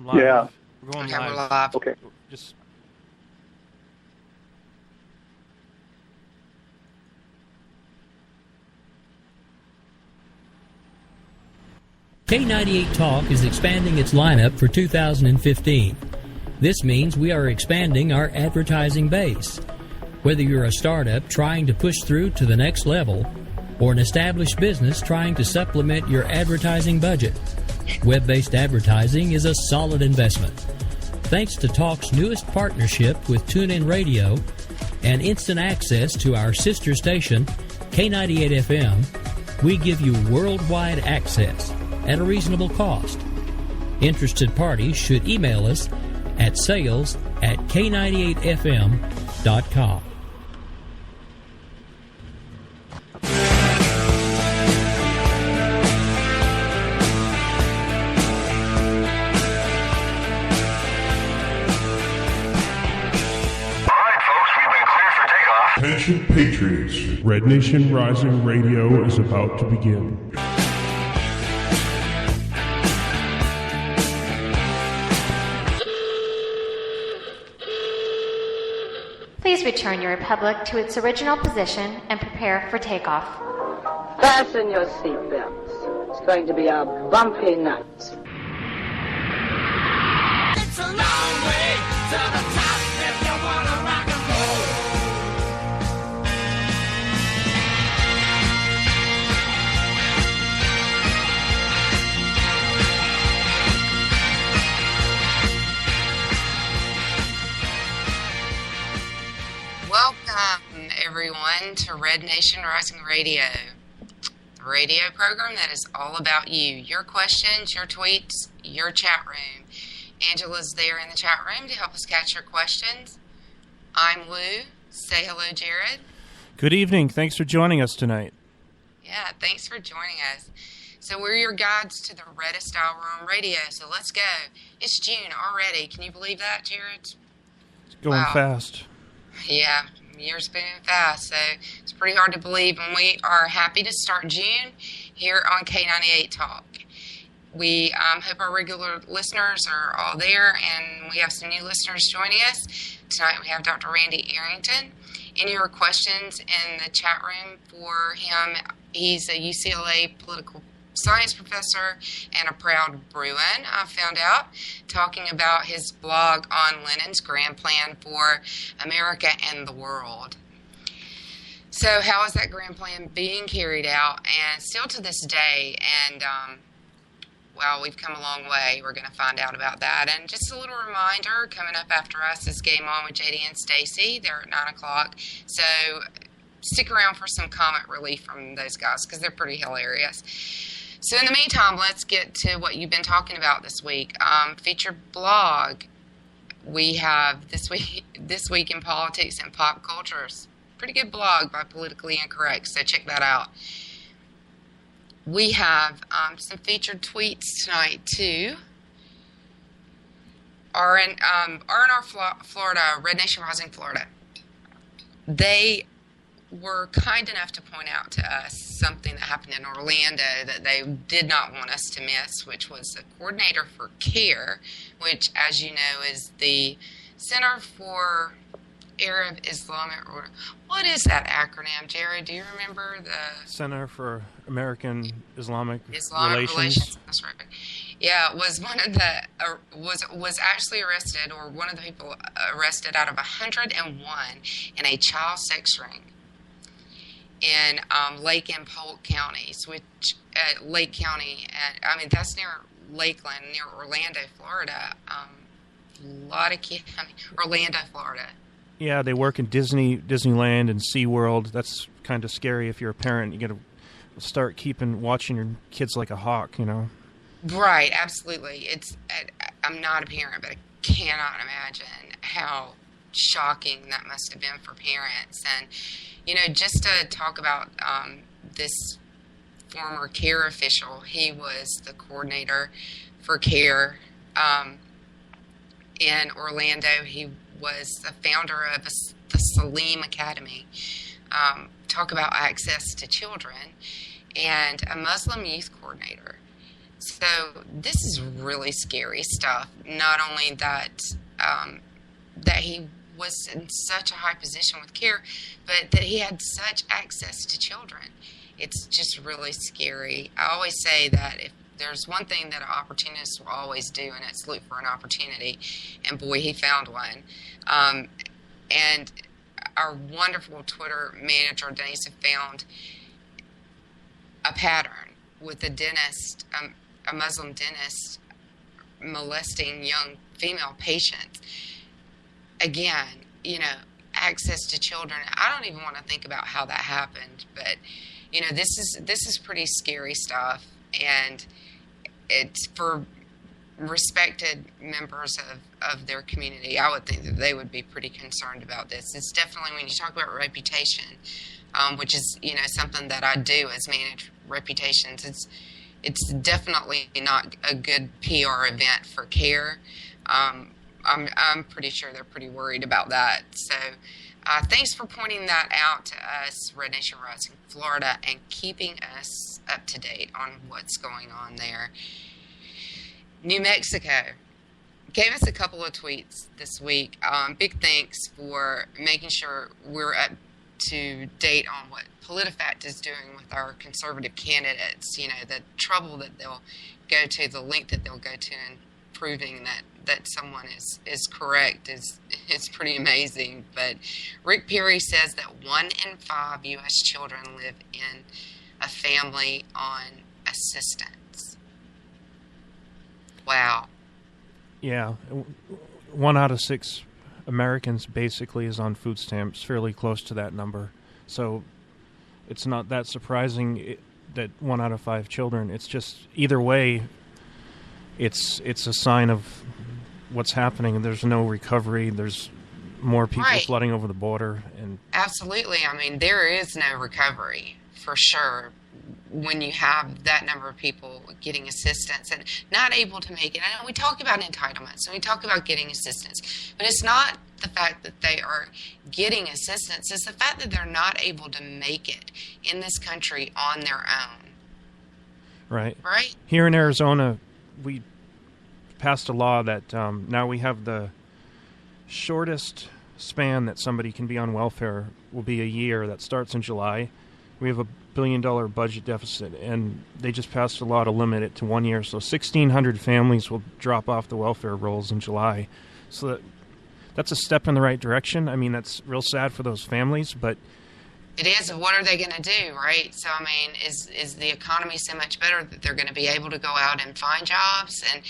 live. Yeah. We're going Okay, live. we're live. Okay. Just K98Talk is expanding its lineup for 2015. This means we are expanding our advertising base. Whether you're a startup trying to push through to the next level or an established business trying to supplement your advertising budget, web-based advertising is a solid investment. Thanks to Talk's newest partnership with TuneIn Radio and instant access to our sister station, K98FM, we give you worldwide access at a reasonable cost. Interested parties should email us at sales@k98fm.com. Attention Patriots, Red Nation Rising Radio is about to begin. Please return your Republic to its original position and prepare for takeoff. Fasten your seatbelts. It's going to be a bumpy night. It's a long way to the top if you want to rock and roll. Welcome, everyone, to Red Nation Rising Radio, the radio program that is all about you, your questions, your tweets, your chat room. Angela's there in the chat room to help us catch your questions. I'm Lou. Say hello, Jared. good evening. Thanks for joining us tonight. Yeah, thanks for joining us. So we're your guides to the reddest hour on radio, so let's go. It's June already. Can you believe that, Jared? It's going fast. Yeah, years moving fast, so it's pretty hard to believe, and we are happy to start June here on K98Talk. We hope our regular listeners are all there, and we have some new listeners joining us. Tonight we have Dr. Randy Arrington. Any of your questions in the chat room for him? He's a UCLA political science professor and a proud Bruin, I found out, talking about his blog on Lenin's grand plan for America and the world. So how is that grand plan being carried out? And still to this day, and well, we've come a long way. We're going to find out about that. And just a little reminder, coming up after us is Game On with JD and Stacy. They're at 9 o'clock. So stick around for some comic relief from those guys because they're pretty hilarious. So in the meantime, let's get to what you've been talking about this week. Featured blog. We have this week in politics and pop cultures. Pretty good blog by Politically Incorrect, so check that out. We have some featured tweets tonight too. R&R Florida, Red Nation Rising Florida. They were kind enough to point out to us something that happened in Orlando that they did not want us to miss, which was the coordinator for CARE, which, as you know, is the Center for Arab Islamic. What is that acronym, Jerry? Do you remember the Center for American Islamic Relations? That's right. Yeah, was one of the was actually arrested, or one of the people arrested out of 101 in a child sex ring in Lake and Polk counties, which Lake County, I mean that's near Lakeland, near Orlando, Florida. Orlando, Florida. Yeah, they work in Disneyland and SeaWorld. That's kind of scary if you're a parent. You got to start watching your kids like a hawk, you know. Right, absolutely. I'm not a parent, but I cannot imagine how shocking that must have been for parents. And, you know, just to talk about this former CARE official, he was the coordinator for CARE in Orlando. He was the founder of the Salim Academy. Talk about access to children, and a Muslim youth coordinator. So this is really scary stuff. Not only that that he was in such a high position with care, but that he had such access to children. It's just really scary. I always say that if there's one thing that an opportunist will always do, and it's look for an opportunity, and boy, he found one. And our wonderful Twitter manager, Denise, found a pattern with a dentist, a Muslim dentist, molesting young female patients. Again, access to children. I don't even want to think about how that happened, but this is pretty scary stuff, and it's for respected members of their community. I would think that they would be pretty concerned about this. It's definitely, when you talk about reputation, which is something that I do as manage reputations, it's definitely not a good PR event for care. I'm pretty sure they're pretty worried about that. So thanks for pointing that out to us, Red Nation Rising Florida, and keeping us up to date on what's going on there. New Mexico gave us a couple of tweets this week. Big thanks for making sure we're up to date on what PolitiFact is doing with our conservative candidates. The trouble that they'll go to, the length that they'll go to in proving that someone is correct is pretty amazing. But Rick Perry says that 1 in 5 U.S. children live in a family on assistance. Wow. Yeah. 1 out of 6 Americans basically is on food stamps, fairly close to that number. So it's not that surprising that 1 out of 5 children. It's just, either way, it's a sign of what's happening. There's no recovery. There's more people flooding over the border. And absolutely. I mean, there is no recovery for sure when you have that number of people getting assistance and not able to make it. I know we talk about entitlements and we talk about getting assistance, but it's not the fact that they are getting assistance. It's the fact that they're not able to make it in this country on their own. Right. Right? Here in Arizona, we passed a law that now we have the shortest span that somebody can be on welfare will be a year. That starts in July. We have a $1 billion budget deficit, and they just passed a law to limit it to 1 year. So 1,600 families will drop off the welfare rolls in July. So that's a step in the right direction. I mean, that's real sad for those families, but it is. What are they going to do, right? So, I mean, is the economy so much better that they're going to be able to go out and find jobs? And,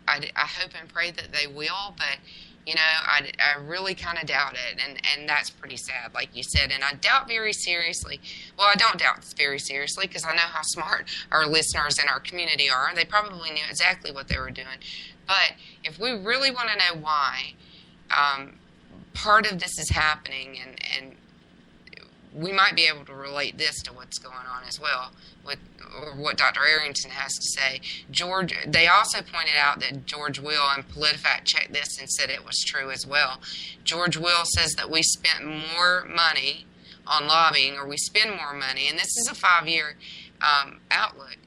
I hope and pray that they will, but, I really kind of doubt it. And that's pretty sad, like you said. And I doubt very seriously. Well, I don't doubt very seriously because I know how smart our listeners in our community are. They probably knew exactly what they were doing. But if we really want to know why, part of this is happening, and we might be able to relate this to what's going on as well, or what Dr. Arrington has to say. They also pointed out that George Will and PolitiFact checked this and said it was true as well. George Will says that we spent more money on lobbying, or we spend more money, and this is a 5-year outlook,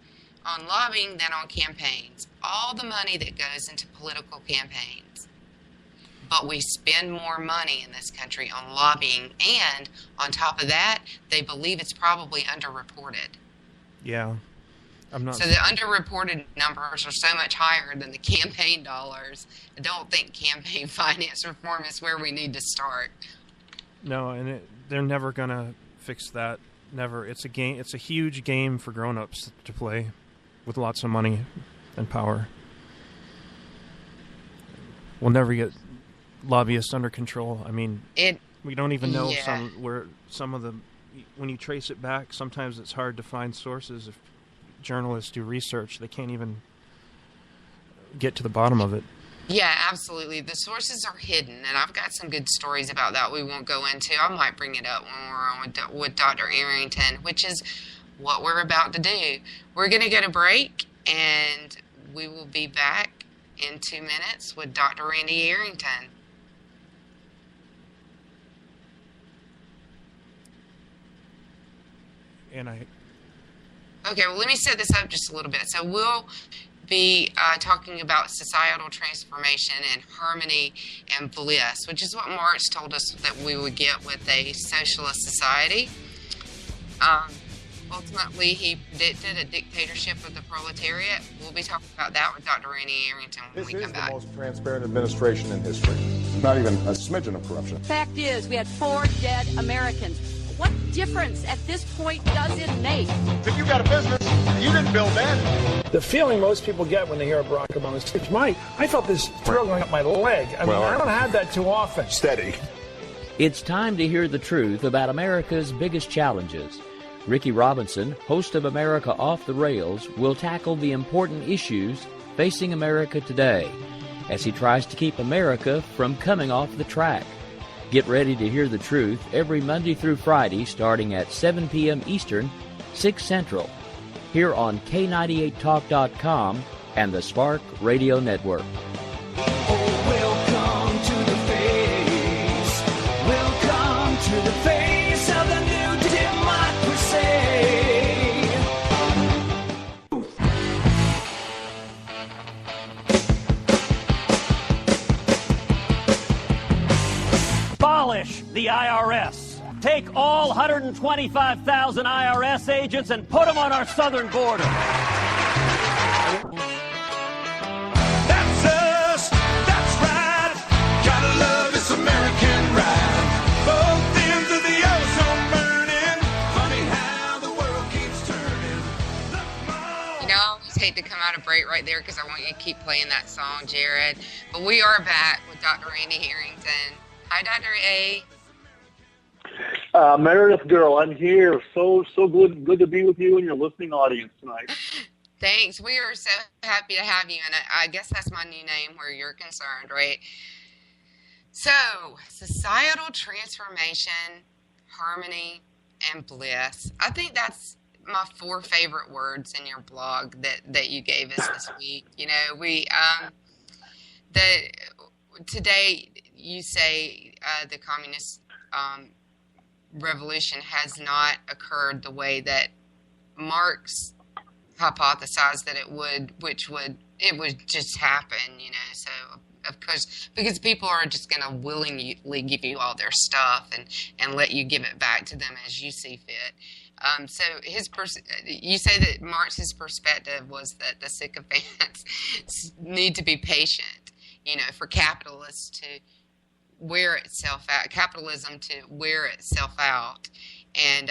on lobbying than on campaigns. All the money that goes into political campaigns. But we spend more money in this country on lobbying, and on top of that, they believe it's probably underreported. yeah, I'm not. So the underreported numbers are so much higher than the campaign dollars. I don't think campaign finance reform is where we need to start. No, and they're never gonna fix that. Never. It's a game. It's a huge game for grown-ups to play with lots of money and power. We'll never get lobbyists under control. I mean, we don't even know some of the, when you trace it back, sometimes it's hard to find sources. If journalists do research, they can't even get to the bottom of it. Yeah, absolutely. The sources are hidden, and I've got some good stories about that we won't go into. I might bring it up when we're on with Dr. Arrington, which is what we're about to do. We're going to get a break, and we will be back in 2 minutes with Dr. Randy Arrington. And Go Okay, well, let me set this up just a little bit. So we'll be talking about societal transformation and harmony and bliss, which is what Marx told us that we would get with a socialist society. Ultimately, he predicted a dictatorship of the proletariat. We'll be talking about that with Dr. Randy Arrington when we come back. This is the most transparent administration in history. Not even a smidgen of corruption. Fact is, we had 4 dead Americans. What difference at this point does it make? If you got a business, you didn't build that. The feeling most people get when they hear Barack Obama's speech, I felt this thrill going up my leg. I don't have that too often. Steady. It's time to hear the truth about America's biggest challenges. Ricky Robinson, host of America Off the Rails, will tackle the important issues facing America today as he tries to keep America from coming off the track. Get ready to hear the truth every Monday through Friday starting at 7 p.m. Eastern, 6 Central, here on K98Talk.com and the Spark Radio Network. Welcome to the face. Welcome to the face of the new democracy. Abolish the IRS. Take all 125,000 IRS agents and put them on our southern border. That's us. That's right. Gotta love this American ride. Both ends of the ozone burning. Funny how the world keeps turning. You know, I always hate to come out of break right there because I want you to keep playing that song, Jared. But we are back with Dr. Randy Arrington. Hi, Dr. A. Meredith girl, I'm here. So good to be with you and your listening audience tonight. Thanks. We are so happy to have you, and I guess that's my new name where you're concerned, right? So, societal transformation, harmony, and bliss. I think that's my 4 favorite words in your blog that you gave us this week. You know, today you say the communist revolution has not occurred the way that Marx hypothesized that it would, it would just happen, you know. So of course, because people are just going to willingly give you all their stuff and let you give it back to them as you see fit. So you say that Marx's perspective was that the sycophants need to be patient, you know, for capitalists to wear itself out, capitalism to wear itself out. And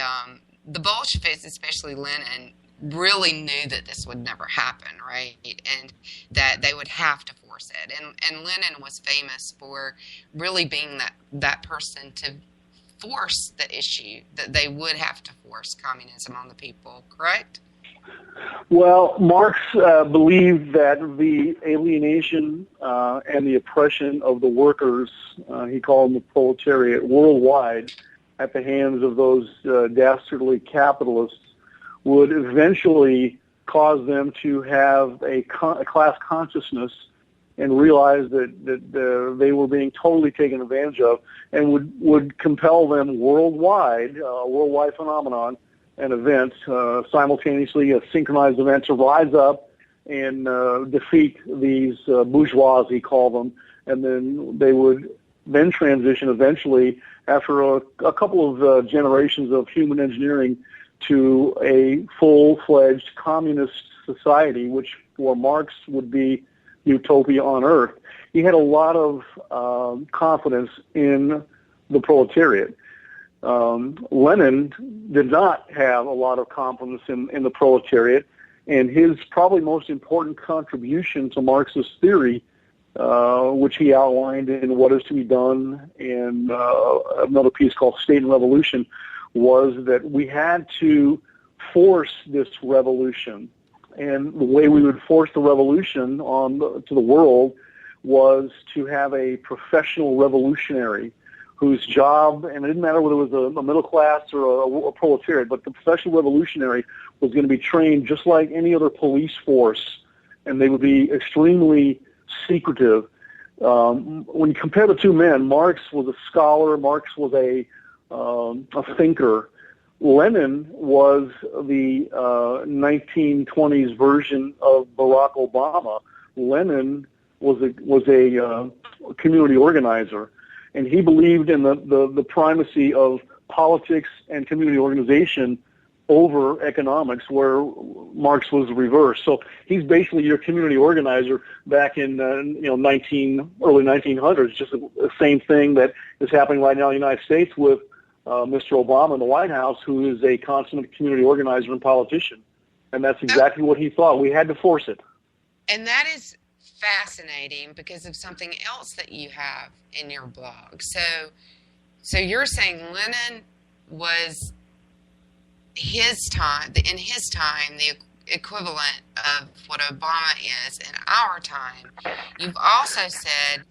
the Bolsheviks, especially Lenin, really knew that this would never happen, right? And that they would have to force it. And Lenin was famous for really being that person to force the issue, that they would have to force communism on the people, correct? Well, Marx believed that the alienation and the oppression of the workers, he called them the proletariat, worldwide, at the hands of those dastardly capitalists, would eventually cause them to have a class consciousness and realize that they were being totally taken advantage of, and would compel them worldwide, a worldwide phenomenon, an event, simultaneously a synchronized event, to rise up and defeat these bourgeois, he called them, and then they would then transition eventually, after a couple of generations of human engineering, to a full-fledged communist society, which for Marx would be utopia on earth. He had a lot of confidence in the proletariat. Lenin did not have a lot of confidence in the proletariat, and his probably most important contribution to Marxist theory, which he outlined in What Is to Be Done in another piece called State and Revolution, was that we had to force this revolution. And the way we would force the revolution to the world was to have a professional revolutionary whose job, and it didn't matter whether it was a middle class or a proletariat, but the professional revolutionary was going to be trained just like any other police force, and they would be extremely secretive. When you compare the two men, Marx was a scholar, Marx was a thinker. Lenin was the 1920s version of Barack Obama. Lenin was a community organizer, and he believed in the primacy of politics and community organization over economics, where Marx was the reverse. So he's basically your community organizer back in early 1900s. Just the same thing that is happening right now in the United States with Mr. Obama in the White House, who is a consummate community organizer and politician. And that's exactly what he thought. We had to force it. And that is fascinating because of something else that you have in your blog. So you're saying Lenin was in his time, the equivalent of what Obama is in our time. You've also said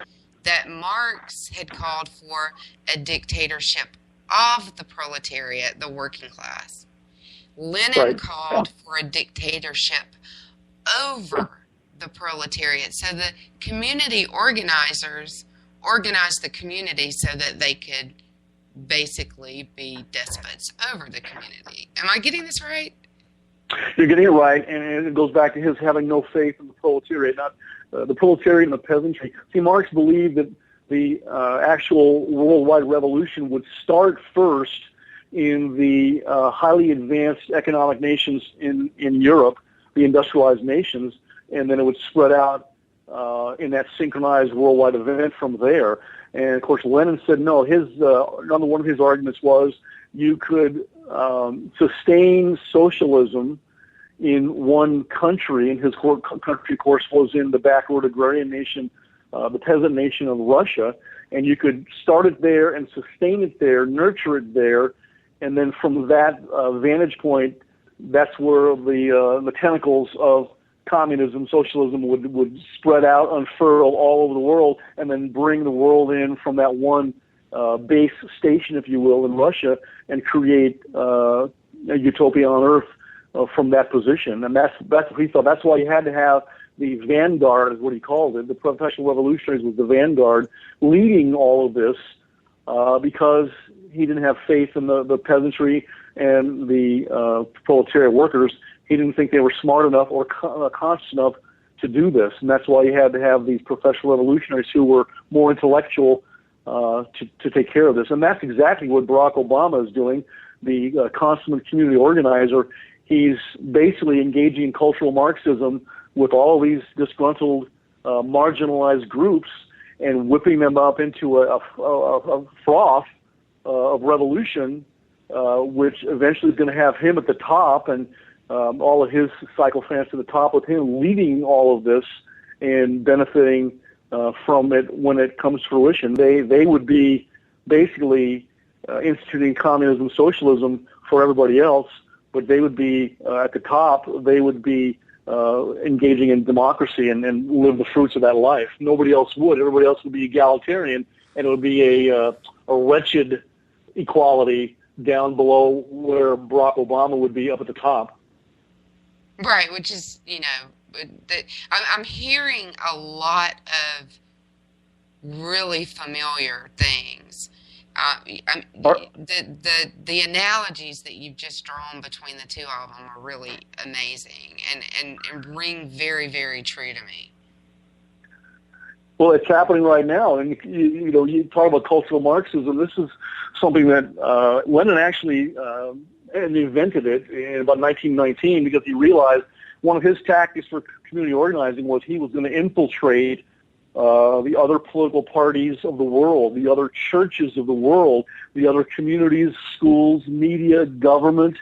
that Marx had called for a dictatorship of the proletariat, the working class. Lenin called for a dictatorship over the proletariat. So the community organizers organized the community so that they could basically be despots over the community. Am I getting this right? You're getting it right, and it goes back to his having no faith in the proletariat, not the proletariat and the peasantry. See, Marx believed that the actual worldwide revolution would start first in the highly advanced economic nations in Europe, the industrialized nations, and then it would spread out in that synchronized worldwide event from there. And, of course, Lenin said no. Another one of his arguments was you could sustain socialism in one country, and his country, of course, was in the backward agrarian nation, the peasant nation of Russia, and you could start it there and sustain it there, nurture it there, and then from that vantage point, that's where the tentacles of communism, socialism would spread out, unfurl all over the world, and then bring the world in from that one base station, if you will, in Russia, and create a utopia on Earth from that position. And that's what he thought. That's why you had to have the vanguard, is what he called it. The professional revolutionaries was the vanguard leading all of this because he didn't have faith in the peasantry and the proletariat workers. He didn't think they were smart enough or conscious enough to do this, and that's why you had to have these professional revolutionaries who were more intellectual to take care of this. And that's exactly what Barack Obama is doing, the consummate community organizer. He's basically engaging in cultural Marxism with all these disgruntled, marginalized groups and whipping them up into a froth of revolution, which eventually is going to have him at the top and all of his sycophants at the top with him leading all of this and benefiting from it when it comes to fruition. They would be basically instituting communism, socialism for everybody else, but they would be at the top. They would be engaging in democracy and live the fruits of that life. Nobody else would. Everybody else would be egalitarian, and it would be a wretched equality down below where Barack Obama would be up at the top. Right, which is, I'm hearing a lot of really familiar things. The analogies that you've just drawn between the two of them are really amazing and ring very, very true to me. Well, it's happening right now, and you talk about cultural Marxism. This is something that Lenin actually invented it in about 1919 because he realized one of his tactics for community organizing was he was going to infiltrate the other political parties of the world, the other churches of the world, the other communities, schools, media, government,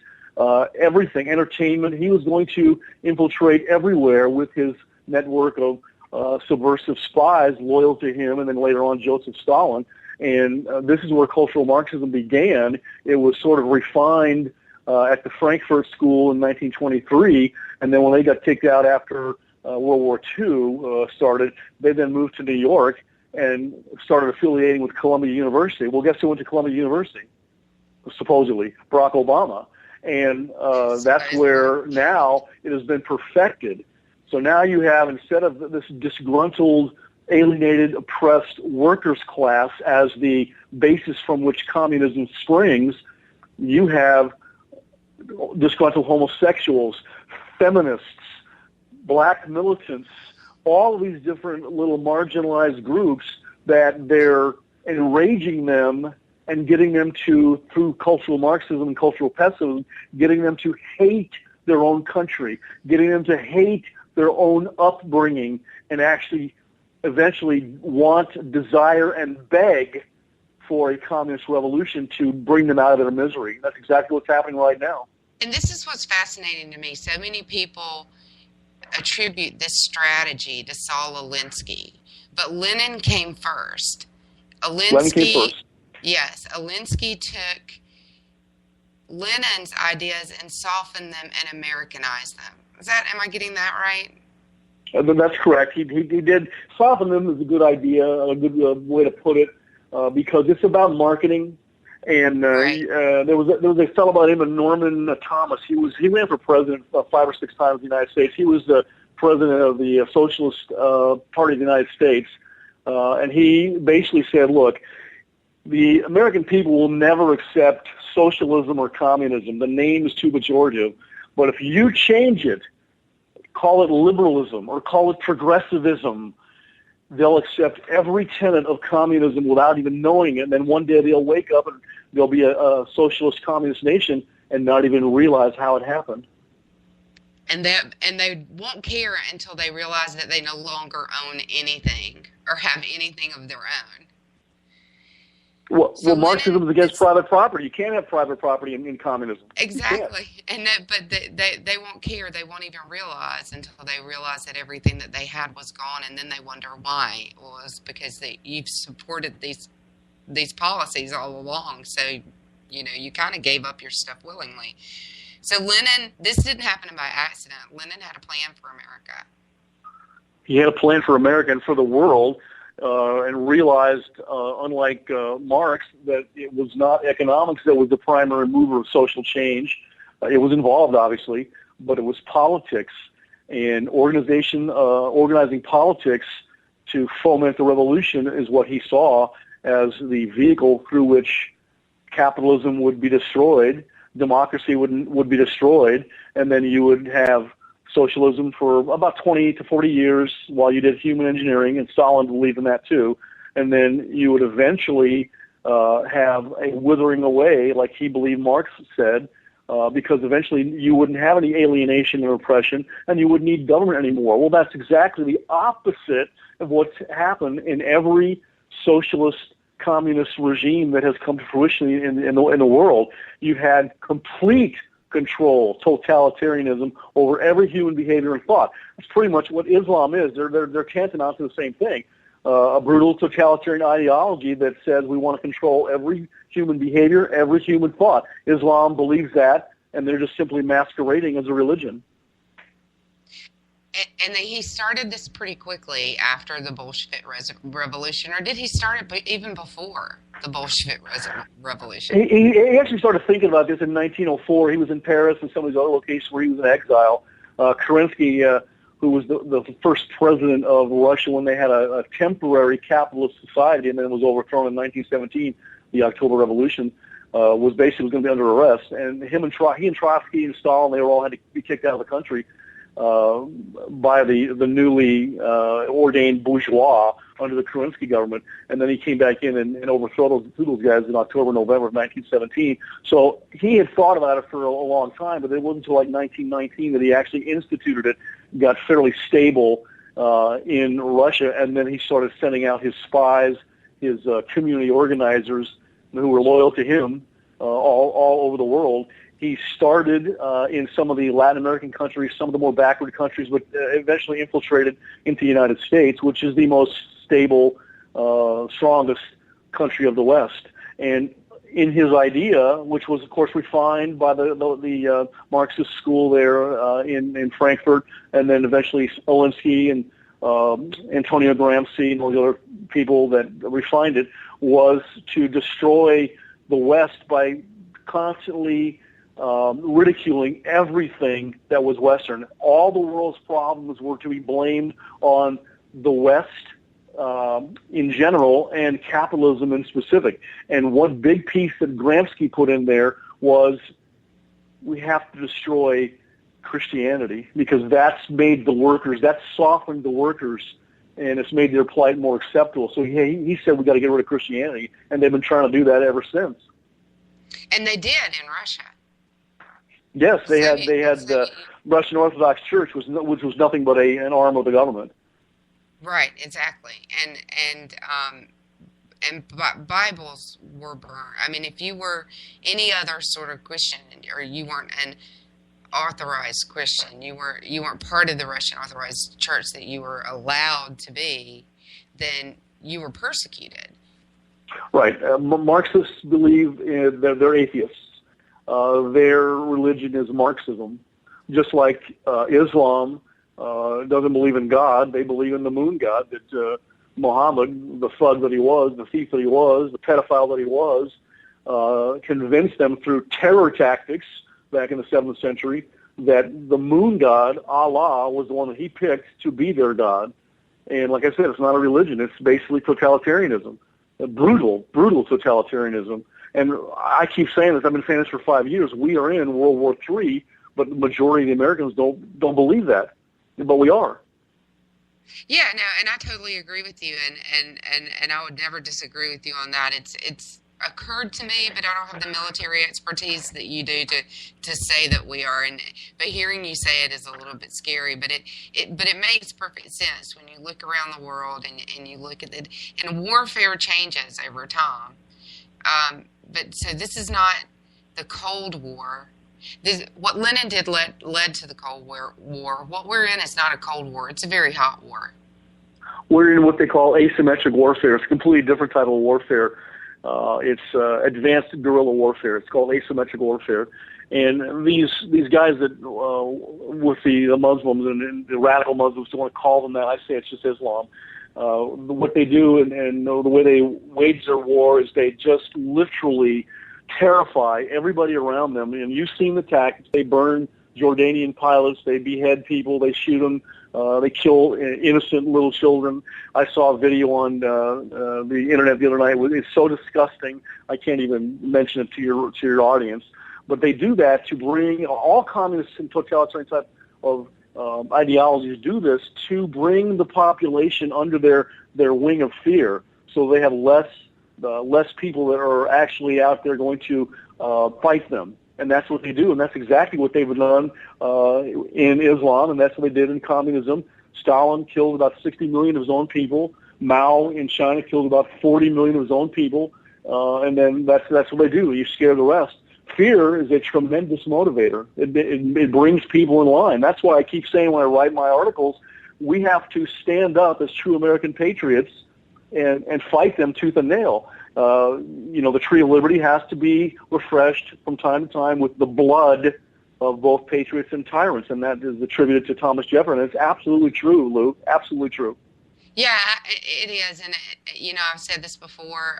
everything, entertainment. He was going to infiltrate everywhere with his network of subversive spies loyal to him, and then later on Joseph Stalin. And this is where cultural Marxism began. It was sort of refined at the Frankfurt School in 1923, and then when they got kicked out after World War II started, they then moved to New York and started affiliating with Columbia University. Well, guess who went to Columbia University? Supposedly, Barack Obama. And that's where now it has been perfected. So now you have, instead of this disgruntled, alienated, oppressed workers class as the basis from which communism springs, you have disgruntled homosexuals, feminists, black militants, all of these different little marginalized groups that they're enraging them and getting them to, through cultural Marxism and cultural pessimism, getting them to hate their own country, getting them to hate their own upbringing, and actually eventually want, desire, and beg for a communist revolution to bring them out of their misery. That's exactly what's happening right now. And this is what's fascinating to me. So many people attribute this strategy to Saul Alinsky, but Lenin came first. Lenin came first. Yes, Alinsky took Lenin's ideas and softened them and Americanized them. Am I getting that right? That's correct. He did soften them is a good idea, a good way to put it, because it's about marketing. And there was a fellow by the name of Norman Thomas. He ran for president 5 or 6 times in the United States. He was the president of the Socialist Party of the United States, and he basically said, "Look, the American people will never accept socialism or communism. The name is too pejorative. But if you change it, call it liberalism or call it progressivism, they'll accept every tenet of communism without even knowing it. And then one day they'll wake up and there'll be a socialist communist nation and not even realize how it happened." And they won't care until they realize that they no longer own anything or have anything of their own. Well, Marxism is against private property. You can't have private property in communism. Exactly. But they won't care. They won't even realize until they realize that everything that they had was gone, and then they wonder why. It was because you've supported these policies all along. So, you kind of gave up your stuff willingly. So Lenin, this didn't happen by accident. Lenin had a plan for America. He had a plan for America and for the world. And realized, unlike Marx, that it was not economics that was the primary mover of social change. It was involved, obviously, but it was politics and organizing politics to foment the revolution is what he saw as the vehicle through which capitalism would be destroyed, democracy would be destroyed, and then you would have socialism for about 20 to 40 years while you did human engineering, and Stalin believed in that too. And then you would eventually have a withering away, like he believed Marx said, because eventually you wouldn't have any alienation or oppression, and you wouldn't need government anymore. Well, that's exactly the opposite of what's happened in every socialist communist regime that has come to fruition in the world. You've had complete control, totalitarianism over every human behavior and thought. That's pretty much what Islam is. They're tantamount to the same thing. A brutal totalitarian ideology that says we want to control every human behavior, every human thought. Islam believes that, and they're just simply masquerading as a religion. And he started this pretty quickly after the Bolshevik Revolution, or did he start it even before the Bolshevik Revolution? He actually started thinking about this in 1904. He was in Paris and some of these other locations where he was in exile. Kerensky, who was the first president of Russia when they had a temporary capitalist society and then was overthrown in 1917, the October Revolution, was basically going to be under arrest. And he and Trotsky and Stalin, they all had to be kicked out of the country by the newly ordained bourgeois under the Kerensky government, and then he came back in and overthrew those guys in October, November of 1917. So he had thought about it for a long time, but it wasn't until like 1919 that he actually instituted it, got fairly stable in Russia, and then he started sending out his spies, his community organizers who were loyal to him all over the world. He started in some of the Latin American countries, some of the more backward countries, but eventually infiltrated into the United States, which is the most stable, strongest country of the West. And in his idea, which was, of course, refined by the Marxist school there in Frankfurt, and then eventually Alinsky and Antonio Gramsci and all the other people that refined it, was to destroy the West by constantly ridiculing everything that was Western. All the world's problems were to be blamed on the West in general and capitalism in specific. And one big piece that Gramsci put in there was we have to destroy Christianity because that's made the workers, that's softened the workers, and it's made their plight more acceptable. So he said we got to get rid of Christianity, and they've been trying to do that ever since. And they did in Russia. Yes, they had the Russian Orthodox Church, which was nothing but an arm of the government. Right, exactly, and Bibles were burned. I mean, if you were any other sort of Christian, or you weren't an authorized Christian, you weren't part of the Russian Authorized Church that you were allowed to be, then you were persecuted. Right. Marxists believe they're atheists. Their religion is Marxism, just like Islam doesn't believe in God. They believe in the moon god that Muhammad, the thug that he was, the thief that he was, the pedophile that he was, convinced them through terror tactics back in the 7th century that the moon god, Allah, was the one that he picked to be their god. And like I said, it's not a religion. It's basically totalitarianism, brutal totalitarianism. And I keep saying this. I've been saying this for 5 years. We are in World War III, but the majority of the Americans don't believe that. But we are. Yeah, no, and I totally agree with you, and I would never disagree with you on that. It's occurred to me, but I don't have the military expertise that you do to say that we are. But hearing you say it is a little bit scary. But it makes perfect sense when you look around the world and you look at it. And warfare changes over time. But so this is not the Cold War. What Lenin did led to the Cold War. What we're in is not a Cold War. It's a very hot war. We're in what they call asymmetric warfare. It's a completely different type of warfare. It's advanced guerrilla warfare. It's called asymmetric warfare. And these guys that with the Muslims and the radical Muslims don't want to call them that. I say it's just Islam. What they do and the way they wage their war is they just literally terrify everybody around them. And you've seen the tactics. They burn Jordanian pilots. They behead people. They shoot them. They kill innocent little children. I saw a video on the internet the other night. It's so disgusting. I can't even mention it to your audience. But they do that to bring all communists and totalitarian type of ideologies do this to bring the population under their wing of fear, so they have less people that are actually out there going to fight them. And that's what they do, and that's exactly what they've done in Islam, and that's what they did in communism. Stalin killed about 60 million of his own people. Mao in China killed about 40 million of his own people, and then that's what they do. You scare the rest. Fear is a tremendous motivator. It brings people in line. That's why I keep saying when I write my articles, we have to stand up as true American patriots and fight them tooth and nail. The tree of liberty has to be refreshed from time to time with the blood of both patriots and tyrants, and that is attributed to Thomas Jefferson. It's absolutely true, Lou. Absolutely true. Yeah, it is, and I've said this before.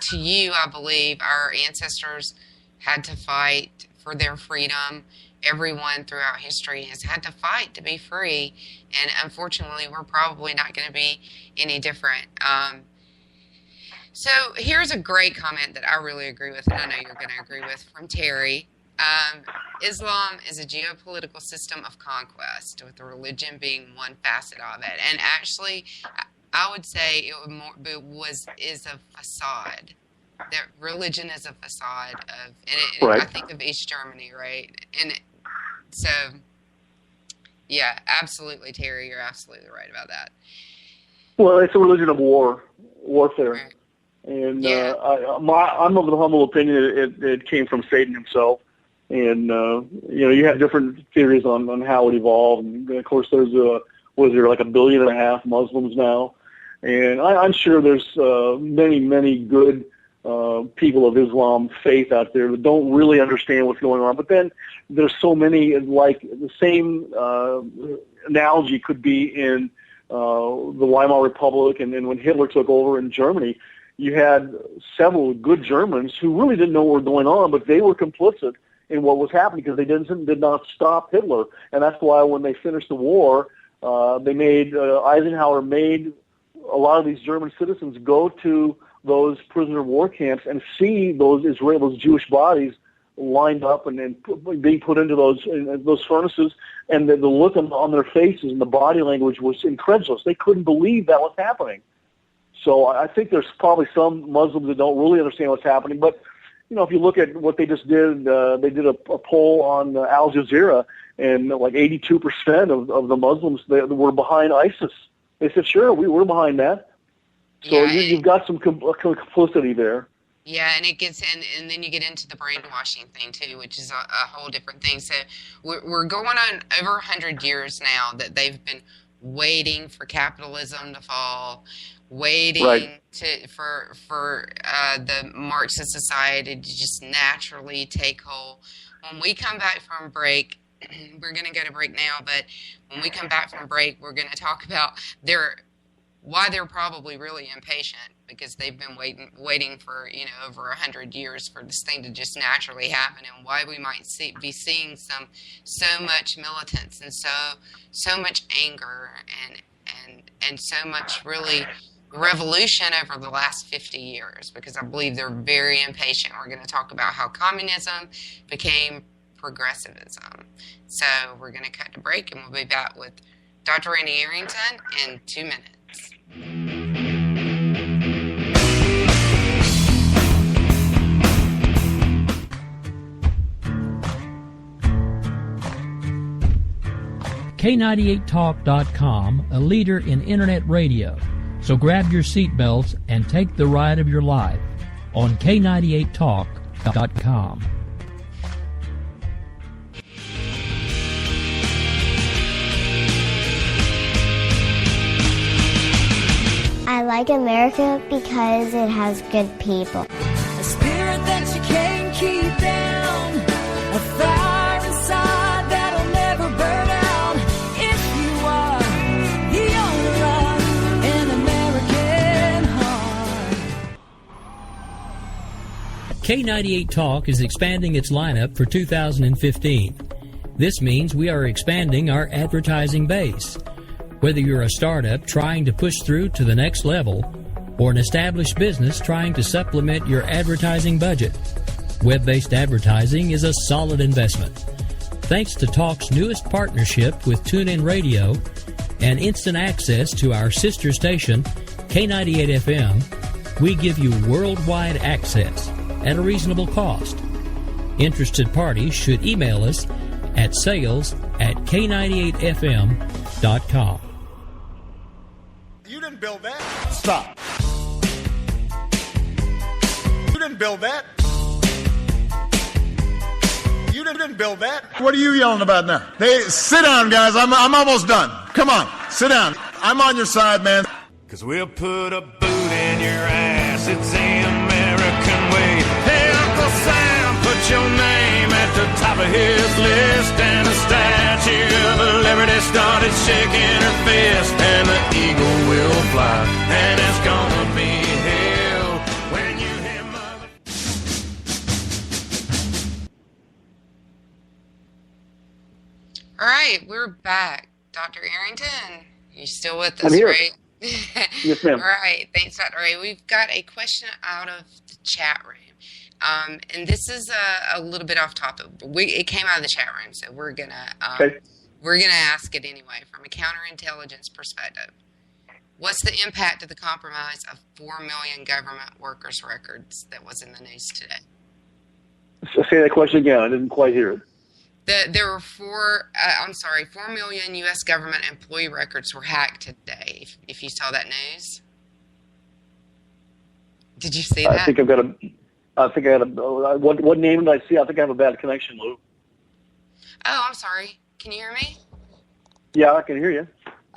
To you, I believe our ancestors had to fight for their freedom. Everyone throughout history has had to fight to be free, and unfortunately, we're probably not going to be any different. So here's a great comment that I really agree with, and I know you're going to agree with, from Terry. Islam is a geopolitical system of conquest, with the religion being one facet of it. And actually, I would say is a facade. That religion is a facade of, and right. I think of East Germany, right? And so, yeah, absolutely, Terry, you're absolutely right about that. Well, it's a religion of warfare. Right. And I'm of the humble opinion it came from Satan himself. And, you have different theories on how it evolved. And, of course, there's like 1.5 billion Muslims now. And I'm sure there's many, many good people of Islam faith out there that don't really understand what's going on. But then there's so many, like the same analogy could be in the Weimar Republic and then when Hitler took over in Germany. You had several good Germans who really didn't know what was going on, but they were complicit in what was happening because they did not stop Hitler. And that's why when they finished the war, Eisenhower made a lot of these German citizens go to those prisoner of war camps and see those Jewish bodies lined up and being put into those furnaces, and the look on their faces and the body language was incredulous. They couldn't believe that was happening. So I think there's probably some Muslims that don't really understand what's happening. But, if you look at what they just did, they did a poll on Al Jazeera, and like 82% of the Muslims that were behind ISIS. They said, sure, we're behind that. So you've got some complicity there. Yeah, and it gets and then you get into the brainwashing thing too, which is a whole different thing. So we're going on over 100 years now that they've been waiting for capitalism to fall, waiting for the Marxist society to just naturally take hold. When we come back from break, we're going to go to break now, but when we come back from break, we're going to talk about why they're probably really impatient, because they've been waiting for over 100 years for this thing to just naturally happen, and why we might be seeing so much militance and so much anger and so much really revolution over the last 50 years, because I believe they're very impatient. We're going to talk about how communism became progressivism. So we're going to cut to break, and we'll be back with Dr. Randy Arrington in 2 minutes. K98Talk.com, a leader in internet radio. So grab your seatbelts and take the ride of your life on K98Talk.com. I like America because it has good people. A spirit that you can't keep down, a fire inside that'll never burn out. If you are the owner of an American heart. K98 Talk is expanding its lineup for 2015. This means we are expanding our advertising base. Whether you're a startup trying to push through to the next level, or an established business trying to supplement your advertising budget, web-based advertising is a solid investment. Thanks to Talk's newest partnership with TuneIn Radio and instant access to our sister station, K98FM, we give you worldwide access at a reasonable cost. Interested parties should email us at sales@K98FM.com. You didn't build that. Stop. You didn't build that. You didn't build that. What are you yelling about now? Hey, sit down, guys. I'm almost done. Come on, sit down. I'm on your side, man. Cause we'll put a boot in your ass. It's the American way. Hey, Uncle Sam, put your name at the top of his list. And the Statue of Liberty started shaking her fist. And the eagle will fly. And it's gonna be hell when you hear mother. All right, we're back. Dr. Arrington, you still with us, I'm here. right? Yes, ma'am. All right, thanks, Dr. Ray. We've got a question out of the chat room. And this is a little bit off topic, but it came out of the chat room, so we're gonna ask it anyway from a counterintelligence perspective. What's the impact of the compromise of 4 million government workers' records that was in the news today? Say that question again. I didn't quite hear it. There were 4 million U.S. government employee records were hacked today. If you saw that news, did you see that? I think I had a. What name did I see? I think I have a bad connection, Lou. Oh, I'm sorry. Can you hear me? Yeah, I can hear you.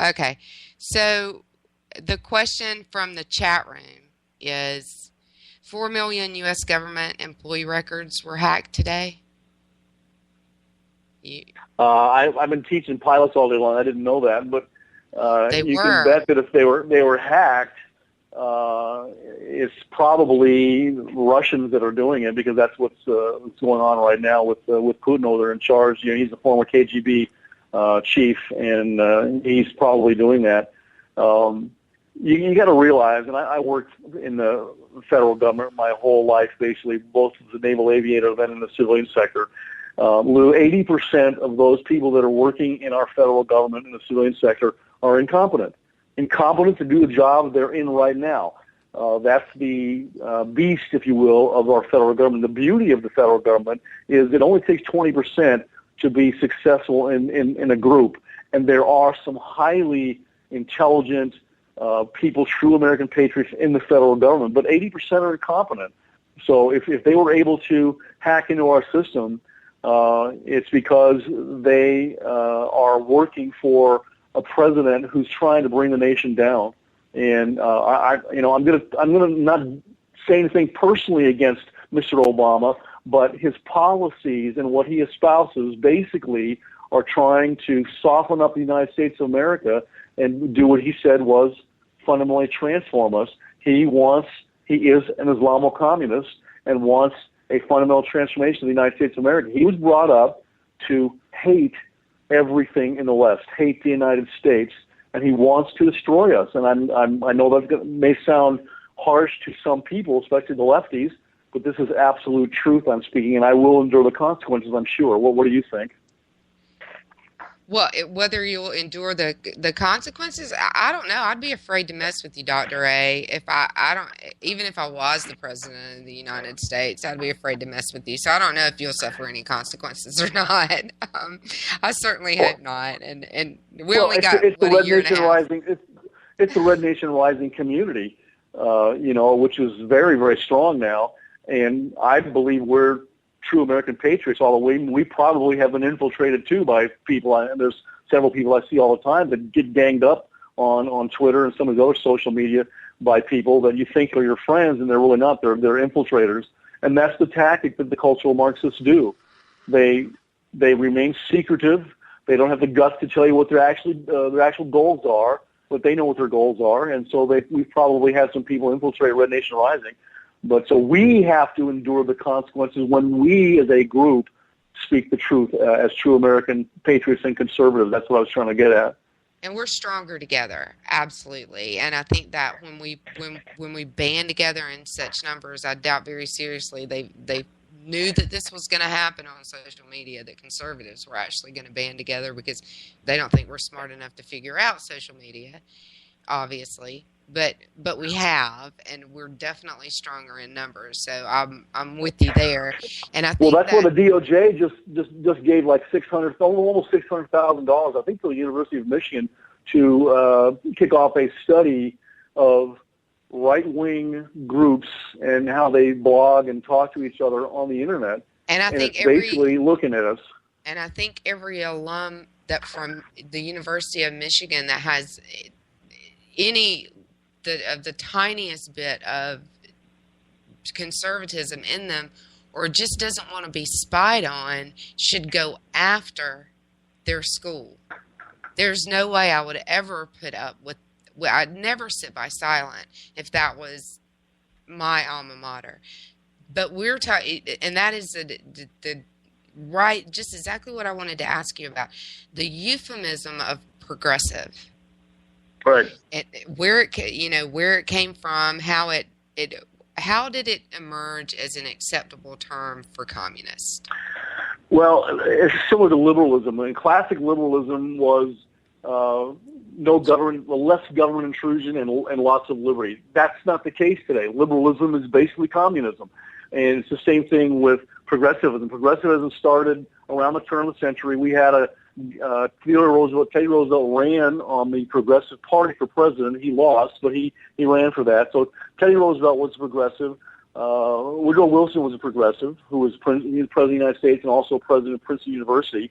Okay. So the question from the chat room is 4 million U.S. government employee records were hacked today. I've been teaching pilots all day long. I didn't know that, but you can bet that if they were hacked, it's probably Russians that are doing it, because that's what's going on right now with Putin over there in charge. You know, he's a former KGB chief, and he's probably doing that. you got to realize, and I worked in the federal government my whole life, basically, both as a naval aviator and then in the civilian sector. Lou, 80% of those people that are working in our federal government in the civilian sector are incompetent to do the job they're in right now. That's the beast, if you will, of our federal government. The beauty of the federal government is it only takes 20% to be successful in a group. And there are some highly intelligent people, true American patriots in the federal government, but 80% are incompetent. So if they were able to hack into our system, it's because they are working for a president who's trying to bring the nation down. And I'm gonna not say anything personally against Mr. Obama, but his policies and what he espouses basically are trying to soften up the United States of America and do what he said was fundamentally transform us. He is an Islamo-communist and wants a fundamental transformation of the United States of America. He was brought up to hate everything in the West, hate the United States, and he wants to destroy us. And I know that may sound harsh to some people, especially the lefties, but this is absolute truth I'm speaking, and I will endure the consequences, I'm sure. What do you think? Well, whether you'll endure the consequences, I don't know. I'd be afraid to mess with you, Dr. A. Even if I was the president of the United States, I'd be afraid to mess with you. So I don't know if you'll suffer any consequences or not. I certainly hope not. And we only got a year and a half. It's the Red Nation Rising community, which is very, very strong now. And I believe we're true American patriots, although we probably have been infiltrated too by people. And there's several people I see all the time that get ganged up on Twitter and some of the other social media by people that you think are your friends, and they're really not. They're infiltrators, and that's the tactic that the cultural Marxists do. They remain secretive. They don't have the guts to tell you what their actual goals are, but they know what their goals are, and so we've probably had some people infiltrate Red Nation Rising. But so we have to endure the consequences when we, as a group, speak the truth as true American patriots and conservatives. That's what I was trying to get at. And we're stronger together, absolutely. And I think that when we band together in such numbers, I doubt very seriously they knew that this was going to happen on social media, that conservatives were actually going to band together, because they don't think we're smart enough to figure out social media, obviously. But we have, and we're definitely stronger in numbers. So I'm with you there. And I think that's why the DOJ just gave like almost $600,000, I think, to the University of Michigan to kick off a study of right-wing groups and how they blog and talk to each other on the internet. And I think it's basically looking at us. And I think every alum that from the University of Michigan that has any of the tiniest bit of conservatism in them, or just doesn't want to be spied on, should go after their school. There's no way I would ever put up with. I'd never sit by silent if that was my alma mater. But we're talking, and that is the right, just exactly what I wanted to ask you about, the euphemism of progressive. Right. Where it came from, how did it emerge as an acceptable term for communists? Well, it's similar to liberalism. And classic liberalism was no government, less government intrusion, and lots of liberty. That's not the case today. Liberalism is basically communism, and it's the same thing with progressivism. Progressivism started around the turn of the century. We had Teddy Roosevelt ran on the Progressive Party for president. He lost, but he ran for that. So Teddy Roosevelt was a progressive. Woodrow Wilson was a progressive, who was president of the United States and also president of Princeton University.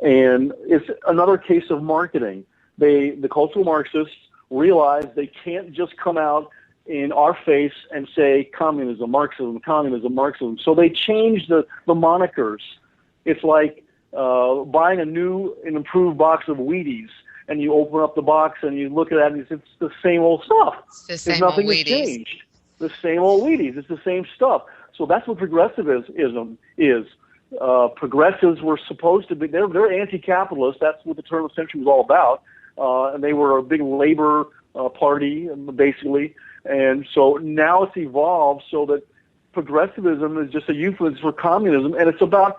And it's another case of marketing. The cultural Marxists realize they can't just come out in our face and say communism, Marxism, communism, Marxism. So they changed the monikers. It's like buying a new and improved box of Wheaties, and you open up the box and you look at it, and it's the same old stuff. There's nothing that's changed. The same old Wheaties. It's the same stuff. So that's what progressivism is. Progressives were supposed to be, they're anti-capitalist. That's what the turn of the century was all about. And they were a big labor party, basically. And so now it's evolved so that progressivism is just a euphemism for communism, and it's about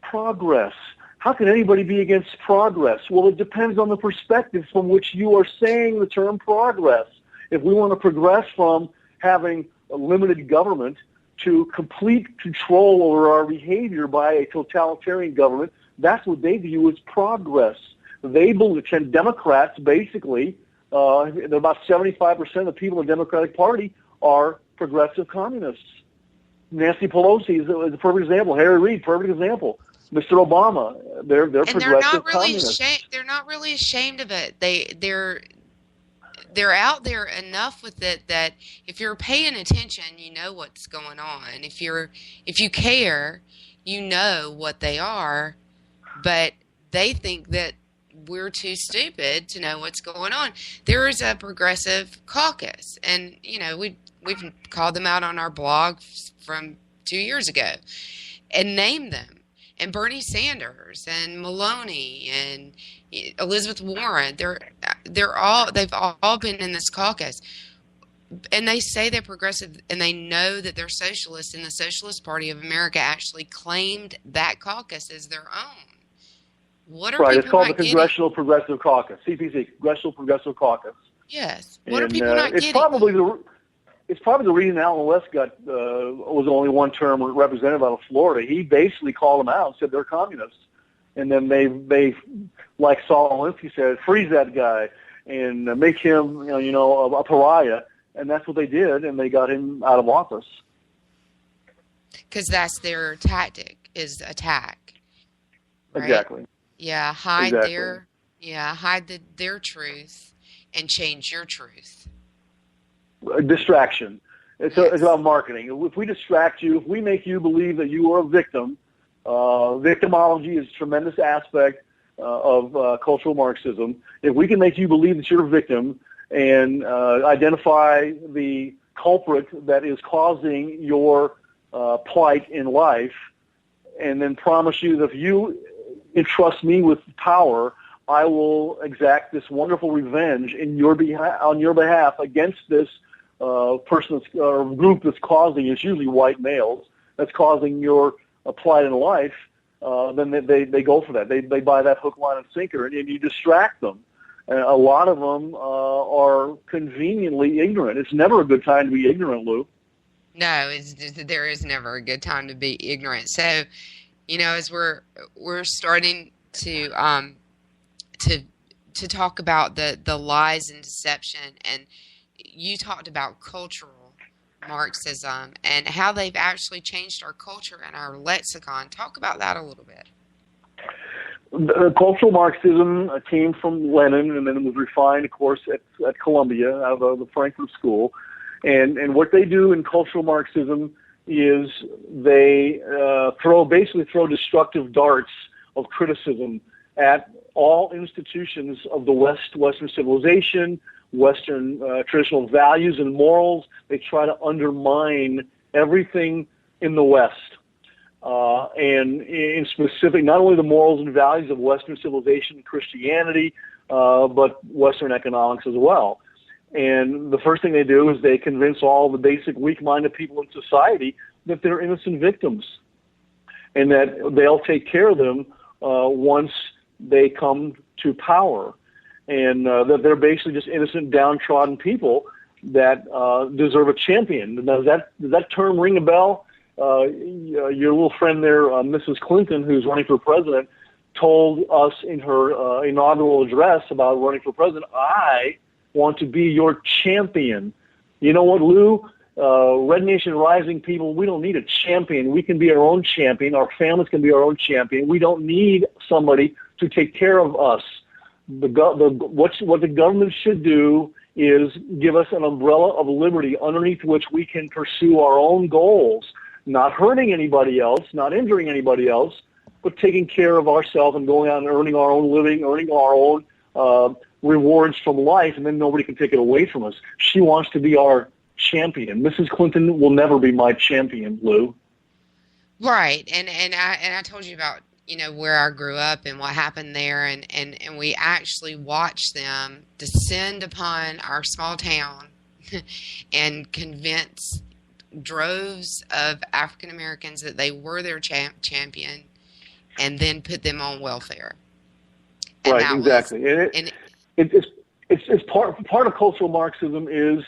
progress. How can anybody be against progress? Well, it depends on the perspective from which you are saying the term progress. If we want to progress from having a limited government to complete control over our behavior by a totalitarian government, that's what they view as progress. They believe, Democrats basically, about 75% of the people in the Democratic Party are progressive communists. Nancy Pelosi is a perfect example. Harry Reid, perfect example. Mr. Obama, they're progressive communists. They're not really ashamed of it. They're out there enough with it that if you're paying attention, you know what's going on. If you care, you know what they are. But they think that we're too stupid to know what's going on. There is a progressive caucus, and we've called them out on our blog from 2 years ago, and named them. And Bernie Sanders and Maloney and Elizabeth Warren, they've all been in this caucus, and they say they're progressive, and they know that they're socialists. And the Socialist Party of America actually claimed that caucus as their own. What are right? People it's called not the Congressional Progressive Caucus, CPC, Congressional Progressive Caucus. Yes. What are people not getting? It's probably the reason Alan West was only one term representative out of Florida. He basically called them out and said they're communists. And then they like Saul Alinsky said, freeze that guy and make him a pariah. And that's what they did, and they got him out of office. Because that's their tactic, is attack. Right? Exactly. Yeah, hide their truth and change your truth. Distraction. It's about marketing. If we distract you, if we make you believe that you are a victim, victimology is a tremendous aspect of cultural Marxism. If we can make you believe that you're a victim and identify the culprit that is causing your plight in life, and then promise you that if you entrust me with power, I will exact this wonderful revenge on your behalf against this person or group that's causing, it's usually white males, that's causing your plight in life, then they go for that. They buy that hook, line, and sinker, and you distract them. A lot of them are conveniently ignorant. It's never a good time to be ignorant, Lou. No, there is never a good time to be ignorant. So, as we're starting to talk about the lies and deception, and you talked about cultural Marxism and how they've actually changed our culture and our lexicon. Talk about that a little bit. Cultural Marxism came from Lenin, and then it was refined, of course, at Columbia, out of the Frankfurt School. And what they do in cultural Marxism is they basically throw destructive darts of criticism at all institutions of the Western civilization, Western traditional values and morals. They try to undermine everything in the West. And in specific, not only the morals and values of Western civilization and Christianity, but Western economics as well. And the first thing they do is they convince all the basic weak-minded people in society that they're innocent victims and that they'll take care of them once they come to power, and that they're basically just innocent, downtrodden people that deserve a champion. Does that term ring a bell? Your little friend there, Mrs. Clinton, who's running for president, told us in her inaugural address about running for president, I want to be your champion. You know what, Lou? Red Nation Rising people, we don't need a champion. We can be our own champion. Our families can be our own champion. We don't need somebody to take care of us. What the government should do is give us an umbrella of liberty underneath which we can pursue our own goals, not hurting anybody else, not injuring anybody else, but taking care of ourselves and going out and earning our own living, earning our own rewards from life, and then nobody can take it away from us. She wants to be our champion. Mrs. Clinton will never be my champion, Lou. Right, and I told you about where I grew up and what happened there, and we actually watched them descend upon our small town and convince droves of African Americans that they were their champion, and then put them on welfare. And right, exactly. It's part of cultural Marxism is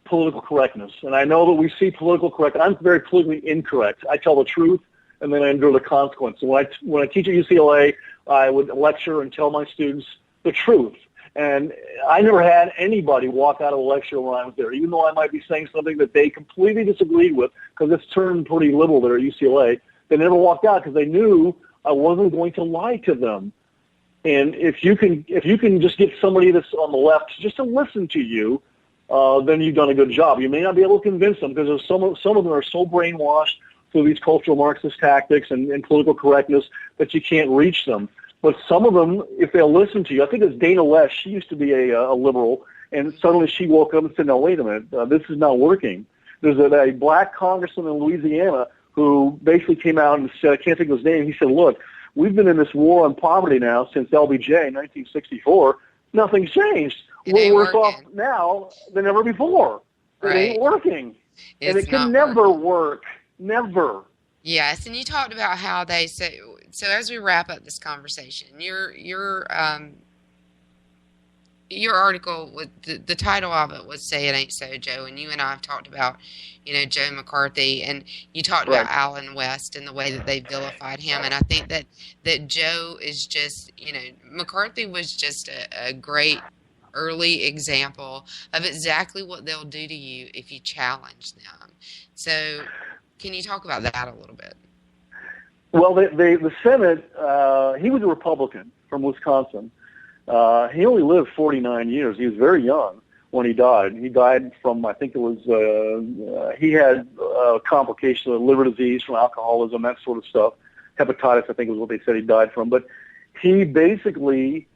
political correctness, and I know that we see political correctness. I'm very politically incorrect. I tell the truth, and then I endure the consequences. When I teach at UCLA, I would lecture and tell my students the truth. And I never had anybody walk out of a lecture when I was there, even though I might be saying something that they completely disagreed with, because it's turned pretty liberal there at UCLA. They never walked out because they knew I wasn't going to lie to them. And if you can just get somebody that's on the left just to listen to you, then you've done a good job. You may not be able to convince them because some of them are so brainwashed through these cultural Marxist tactics and political correctness that you can't reach them. But some of them, if they'll listen to you, I think it's Dana West. She used to be a liberal, and suddenly she woke up and said, "No, wait a minute, this is not working." There's a black congressman in Louisiana who basically came out and said, I can't think of his name. He said, "Look, we've been in this war on poverty now since LBJ in 1964. Nothing's changed. We're worse off now than ever before. It ain't working, and it can never work. Never." Yes, and you talked about how they say. So as we wrap up this conversation, your article with the title of it was "Say It Ain't So, Joe," and you and I have talked about, Joe McCarthy, and you talked about Alan West and the way that they vilified him, and I think that Joe is just, McCarthy was just a great early example of exactly what they'll do to you if you challenge them. So, can you talk about that a little bit? Well, the Senate, he was a Republican from Wisconsin. He only lived 49 years. He was very young when he died. He died from, I think it was, he had complications of liver disease from alcoholism, that sort of stuff. Hepatitis, I think was what they said he died from. But he basically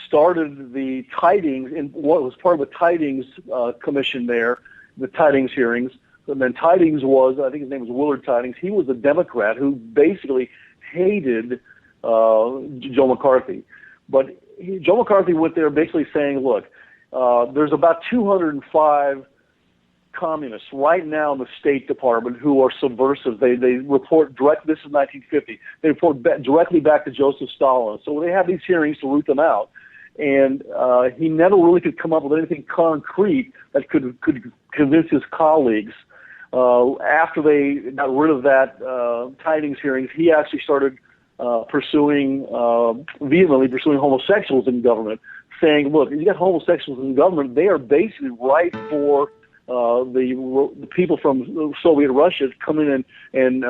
started the tidings, in what was part of the tidings commission there, the tidings hearings. And then Tidings was, I think his name was Willard Tidings, he was a Democrat who basically hated Joe McCarthy. But Joe McCarthy went there basically saying, look, there's about 205 communists right now in the State Department who are subversive. They report direct. This is 1950. They report directly back to Joseph Stalin. So they have these hearings to root them out. And he never really could come up with anything concrete that could convince his colleagues. After they got rid of that tidings hearings, he actually started vehemently pursuing homosexuals in government, saying, look, if you got homosexuals in government, they are basically right for the people from Soviet Russia to come in and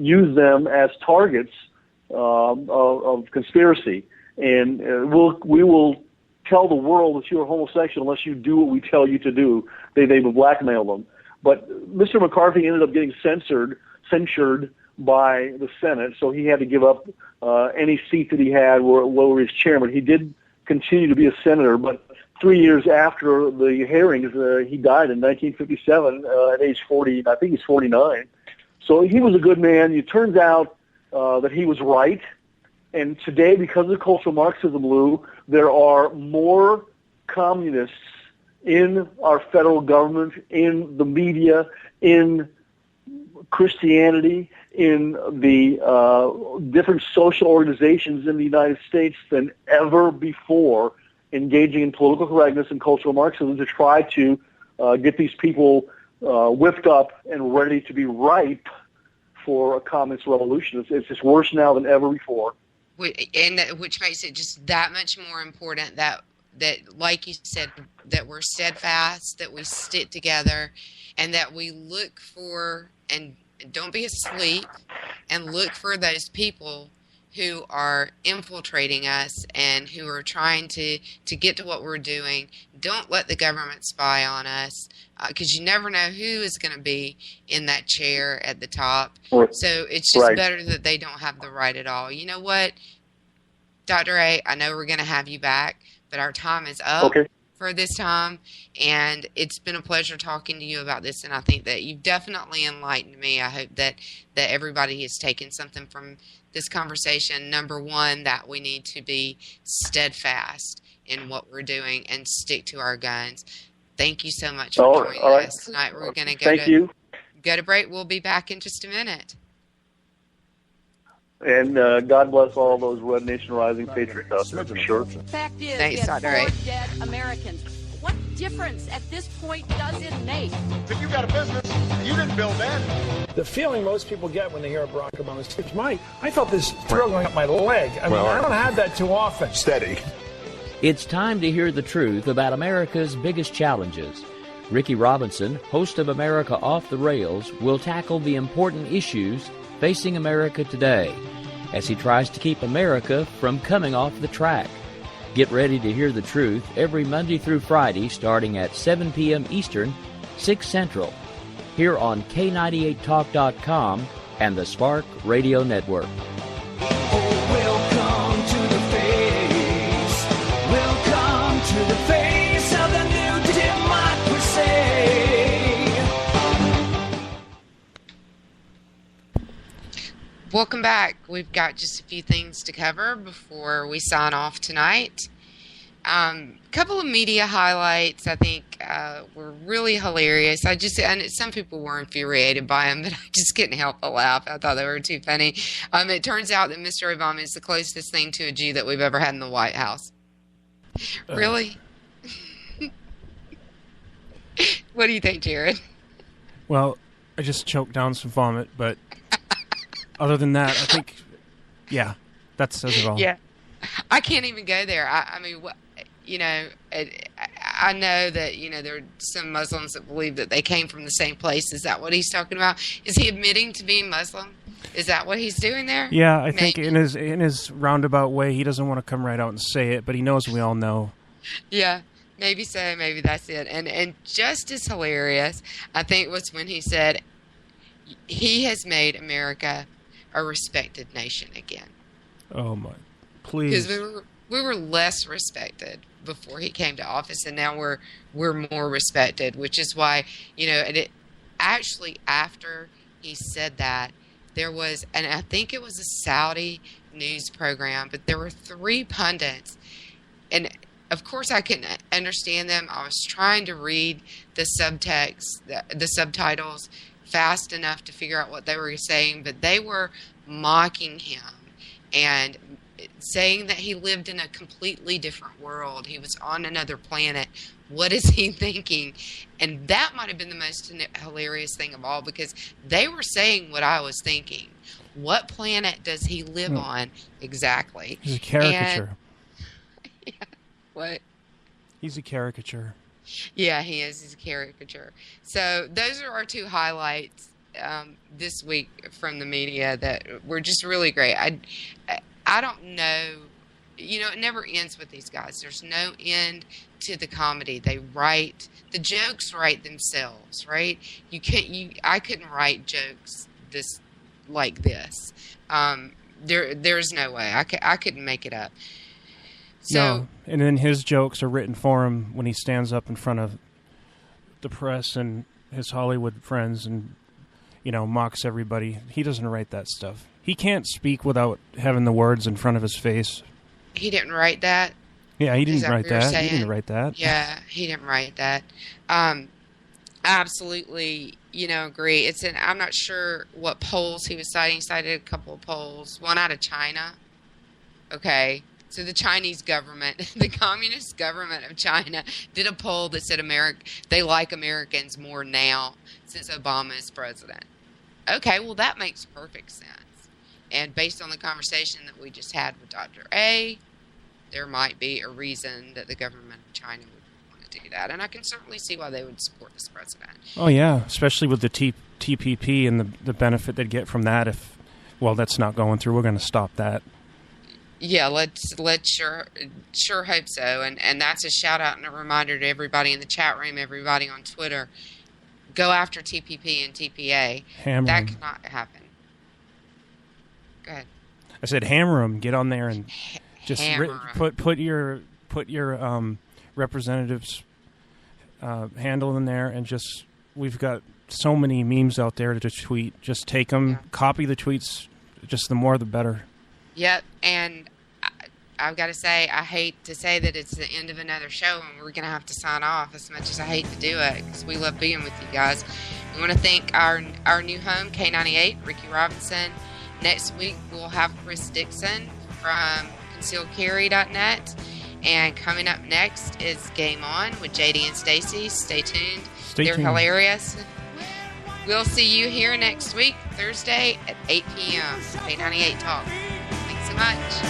use them as targets of conspiracy. And we will tell the world that you're a homosexual unless you do what we tell you to do. They would blackmail them. But Mr. McCarthy ended up getting censured by the Senate, so he had to give up any seat that he had where he was chairman. He did continue to be a senator, but 3 years after the hearings, he died in 1957 at age 40. I think he's 49. So he was a good man. It turns out that he was right. And today, because of cultural Marxism, Lou, there are more communists in our federal government, in the media, in Christianity, in the different social organizations in the United States than ever before, engaging in political correctness and cultural Marxism to try to get these people whipped up and ready to be ripe for a communist revolution. It's just worse now than ever before. And which makes it just that much more important that, like you said, that we're steadfast, that we stick together, and that we look for, and don't be asleep, and look for those people who are infiltrating us and who are trying to get to what we're doing. Don't let the government spy on us, because you never know who is going to be in that chair at the top. So it's just better that they don't have the right at all. You know what, Dr. A, I know we're going to have you back, but our time is up. Okay. for this time, and it's been a pleasure talking to you about this, and I think that you've definitely enlightened me. I hope that everybody has taken something from this conversation. Number one, that we need to be steadfast in what we're doing and stick to our guns. Thank you so much for joining us tonight. We're going to go to break. We'll be back in just a minute. And God bless all those Red Nation Rising Patriot Doctors, for sure. Fact is, Thanks, we have Dr. A. 4 dead Americans. What difference at this point does it make? If you got a business, you didn't build that. The feeling most people get when they hear Barack Obama's speech, I felt this thrill going up my leg. I don't have that too often. Steady. It's time to hear the truth about America's biggest challenges. Ricky Robinson, host of America Off the Rails, will tackle the important issues facing America today as he tries to keep America from coming off the track. Get ready to hear the truth every Monday through Friday starting at 7 p.m. Eastern, 6 Central, here on K98Talk.com and the Spark Radio Network. Welcome to the face. Welcome to the face of the new democracy. Welcome back. We've got just a few things to cover before we sign off tonight. Couple of media highlights I think were really hilarious. And some people were infuriated by them, but I just couldn't help but laugh. I thought they were too funny. It turns out that Mr. Obama is the closest thing to a Jew that we've ever had in the White House. Really? What do you think, Jared? Well, I just choked down some vomit, but other than that, I think, yeah, that says it all. Yeah. I can't even go there. I mean, I know that, there are some Muslims that believe that they came from the same place. Is that what he's talking about? Is he admitting to being Muslim? Is that what he's doing there? Yeah, I think in his roundabout way, he doesn't want to come right out and say it, but he knows we all know. Yeah, maybe so. Maybe that's it. And just as hilarious, I think, was when he said he has made America a respected nation again. Oh my, please. Because we were less respected before he came to office, and now we're more respected, which is why, actually after he said that, there was, and I think it was a Saudi news program, but there were 3 pundits, and of course I couldn't understand them. I was trying to read the subtext, the subtitles fast enough to figure out what they were saying, but they were mocking him and saying that he lived in a completely different world. He was on another planet. What is he thinking? And that might have been the most hilarious thing of all, because they were saying what I was thinking. What planet does he live on exactly? He's a caricature. Yeah. What? He's a caricature. Yeah, he is. He's a caricature. So those are our 2 highlights this week from the media that were just really great. I don't know. It never ends with these guys. There's no end to the comedy. They write, the jokes write themselves, right? I couldn't write jokes like this. There's no way. I couldn't make it up. So, no. And then his jokes are written for him when he stands up in front of the press and his Hollywood friends and, mocks everybody. He doesn't write that stuff. He can't speak without having the words in front of his face. He didn't write that? Yeah, he didn't write that. He didn't write that. Yeah, he didn't write that. Absolutely, agree. I'm not sure what polls he was citing. He cited a couple of polls. One out of China. Okay. So the Chinese government, the communist government of China, did a poll that said they like Americans more now since Obama is president. Okay, well, that makes perfect sense. And based on the conversation that we just had with Dr. A, there might be a reason that the government of China would want to do that. And I can certainly see why they would support this president. Oh, yeah, especially with the TPP and the benefit they'd get from that. If, that's not going through, we're going to stop that. Yeah, let's sure hope so. And that's a shout out and a reminder to everybody in the chat room, everybody on Twitter. Go after TPP and TPA. Hammer that 'em. cannot happen. Go ahead. I said hammer them. Get on there and just Hammer 'em. put your representatives handle in there, and just we've got so many memes out there to tweet. Just take them, copy the tweets. Just the more, the better. Yep, and I've got to say, I hate to say that it's the end of another show and we're going to have to sign off, as much as I hate to do it, because we love being with you guys. We want to thank our new home, K98, Ricky Robinson. Next week, we'll have Chris Dixon from concealedcarry.net. And coming up next is Game On with JD and Stacy. Stay tuned. They're hilarious. We'll see you here next week, Thursday at 8 p.m. K98 Talk. Thanks so much.